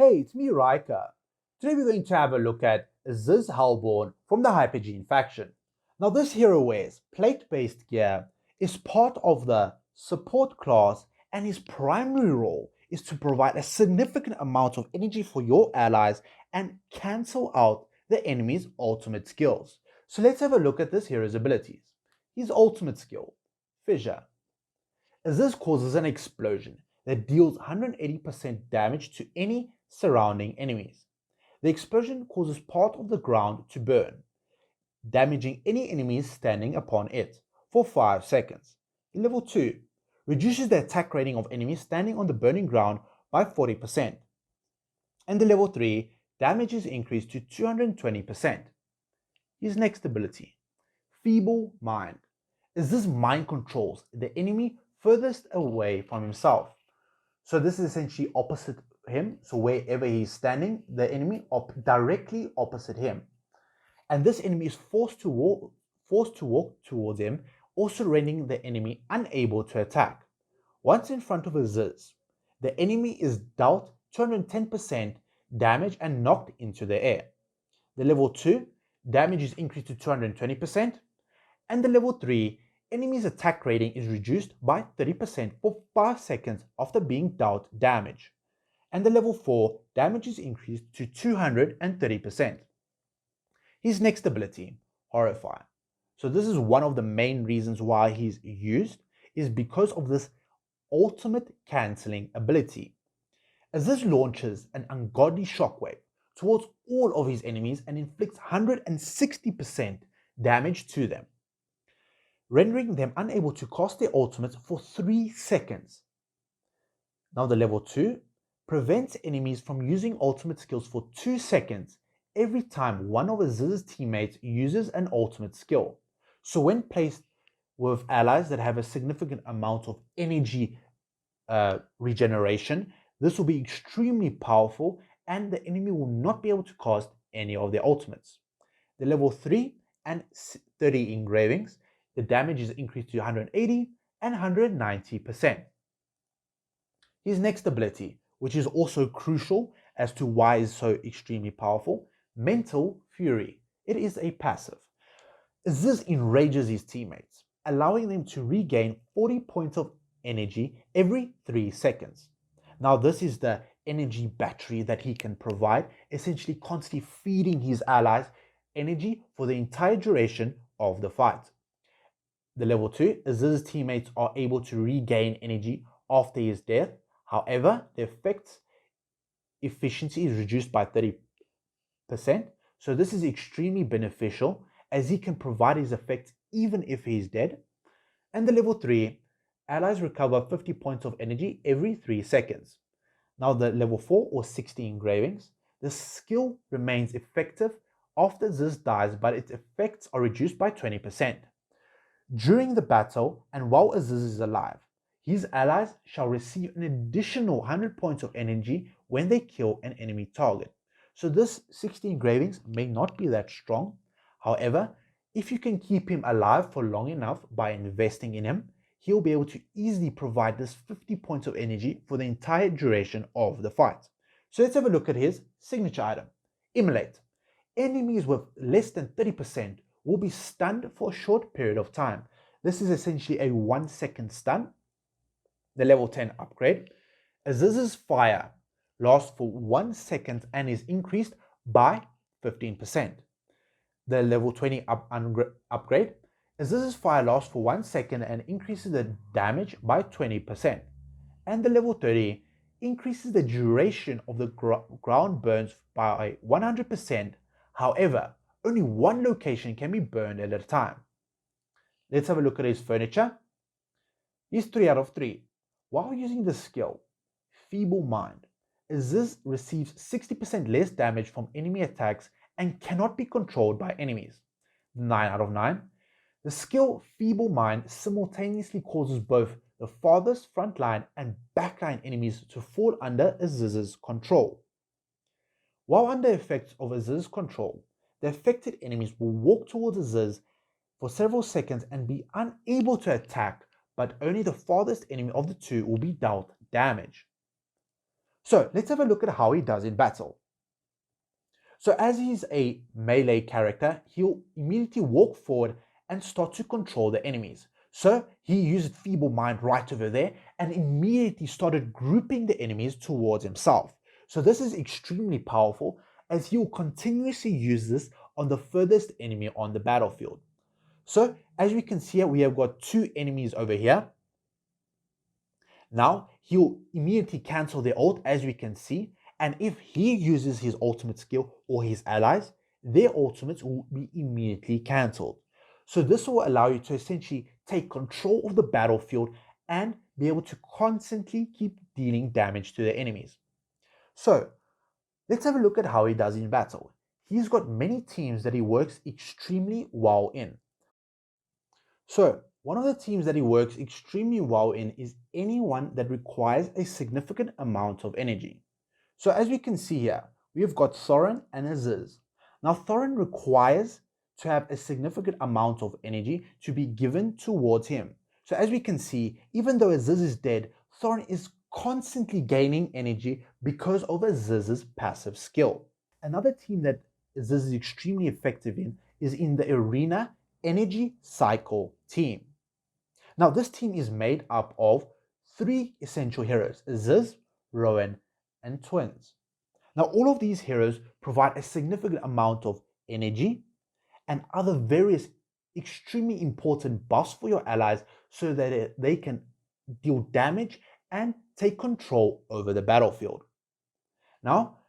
Hey, it's me, Riker. Today we're going to have a look at Ezizh Hellborn from the hypogean faction. Now this hero wears plate-based gear, is part of the support class, and his primary role is to provide a significant amount of energy for your allies and cancel out the enemy's ultimate skills. So let's have a look at this hero's abilities. His ultimate skill, Fissure. Ezizh causes an explosion that deals 180% damage to any surrounding enemies. The explosion causes part of the ground to burn, damaging any enemies standing upon it for 5 seconds. In level 2, reduces the attack rating of enemies standing on the burning ground by 40%. And the level 3, damage is increased to 220%. His next ability, Feeble Mind. Ezizh mind controls the enemy furthest away from himself. So this is essentially opposite him. So wherever he's standing, the enemy directly opposite him. And this enemy is forced to walk towards him, also rendering the enemy unable to attack. Once in front of Ezizh, the enemy is dealt 210% damage and knocked into the air. The level 2, damage is increased to 220%. And the level 3, enemy's attack rating is reduced by 30% for 5 seconds after being dealt damage. And the level 4, damage is increased to 230%. His next ability, Horrify. So this is one of the main reasons why he's used, is because of this ultimate cancelling ability. As this launches an ungodly shockwave towards all of his enemies and inflicts 160% damage to them, rendering them unable to cast their ultimates for 3 seconds. Now the level 2 prevents enemies from using ultimate skills for 2 seconds every time one of Ezizh's teammates uses an ultimate skill. So when placed with allies that have a significant amount of energy regeneration, this will be extremely powerful and the enemy will not be able to cast any of their ultimates. The level 3 and 30 engravings, the damage is increased to 180 and 190%. His next ability, which is also crucial as to why it's so extremely powerful, Mental Fury. It is a passive. Ezizh enrages his teammates, allowing them to regain 40 points of energy every 3 seconds. Now this is the energy battery that he can provide, essentially constantly feeding his allies energy for the entire duration of the fight. The level 2, Ezizh's teammates are able to regain energy after his death. However, the effect's efficiency is reduced by 30%. So this is extremely beneficial as he can provide his effects even if he is dead. And the level 3, allies recover 50 points of energy every 3 seconds. Now the level 4 or 60 engravings, the skill remains effective after Ezizh dies, but its effects are reduced by 20%. During the battle and while Ezizh is alive, his allies shall receive an additional 100 points of energy when they kill an enemy target. So this 60 engravings may not be that strong. However, if you can keep him alive for long enough by investing in him, he'll be able to easily provide this 50 points of energy for the entire duration of the fight. So let's have a look at his signature item, Immolate. Enemies with less than 30% will be stunned for a short period of time. This is essentially a 1-second stun. The level 10 upgrade. Ezizh's fire lasts for 1 second and is increased by 15%. The level 20 upgrade. Ezizh's fire lasts for 1 second and increases the damage by 20%. And the level 30 increases the duration of the ground burns by 100%. However, only one location can be burned at a time. Let's have a look at his furniture. He's 3 out of 3. While using the skill, Feeble Mind, Ezizh receives 60% less damage from enemy attacks and cannot be controlled by enemies. 9 out of 9. The skill Feeble Mind simultaneously causes both the farthest frontline and backline enemies to fall under Ezizh's control. While under effects of Ezizh's control, the affected enemies will walk towards Ezizh for several seconds and be unable to attack, but only the farthest enemy of the two will be dealt damage. So let's have a look at how he does in battle. So as he's a melee character, he'll immediately walk forward and start to control the enemies. So he used Feeble Mind right over there and immediately started grouping the enemies towards himself. So this is extremely powerful as he'll continuously use this on the furthest enemy on the battlefield. So as we can see here, we have got two enemies over here. Now he'll immediately cancel their ult, as we can see, and if he uses his ultimate skill or his allies, their ultimates will be immediately cancelled. So this will allow you to essentially take control of the battlefield and be able to constantly keep dealing damage to the enemies. So let's have a look at how he does in battle. He's got many teams that he works extremely well in. So one of the teams that he works extremely well in is anyone that requires a significant amount of energy. So as we can see here, we've got Thorin and Ezizh. Now Thorin requires to have a significant amount of energy to be given towards him. So as we can see, even though Ezizh is dead, Thorin is constantly gaining energy because of Ezizh's passive skill. Another team that Ezizh is extremely effective in is in the Arena Energy Cycle team. Now this team is made up of three essential heroes: Ezizh, Rowan, and Twins. Now all of these heroes provide a significant amount of energy and other various extremely important buffs for your allies so that they can deal damage and take control over the battlefield. Now,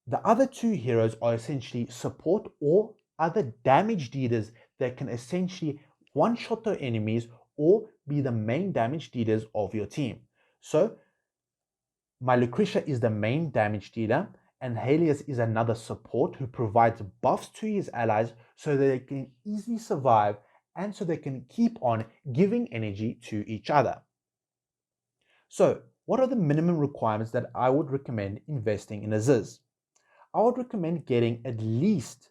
the other two heroes are essentially support or other damage dealers that can essentially one-shot the enemies or be the main damage dealers of your team. So my Lucretia is the main damage dealer, and Helios is another support who provides buffs to his allies so that they can easily survive and so they can keep on giving energy to each other. So what are the minimum requirements that I would recommend investing in Ezizh? I would recommend getting at least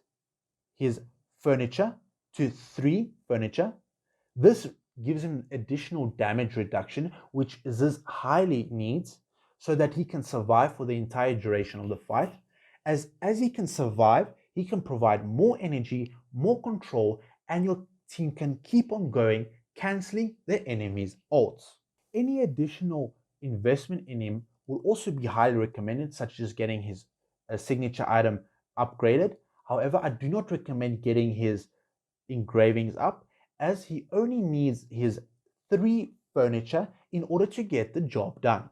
his furniture to 3 furniture. This gives him additional damage reduction, which Ezizh highly needs, so that he can survive for the entire duration of the fight. As he can survive, he can provide more energy, more control, and your team can keep on going, cancelling the enemy's ults. Any additional investment in him will also be highly recommended, such as getting his signature item upgraded. However, I do not recommend getting his engravings up, as he only needs his 3 furniture in order to get the job done.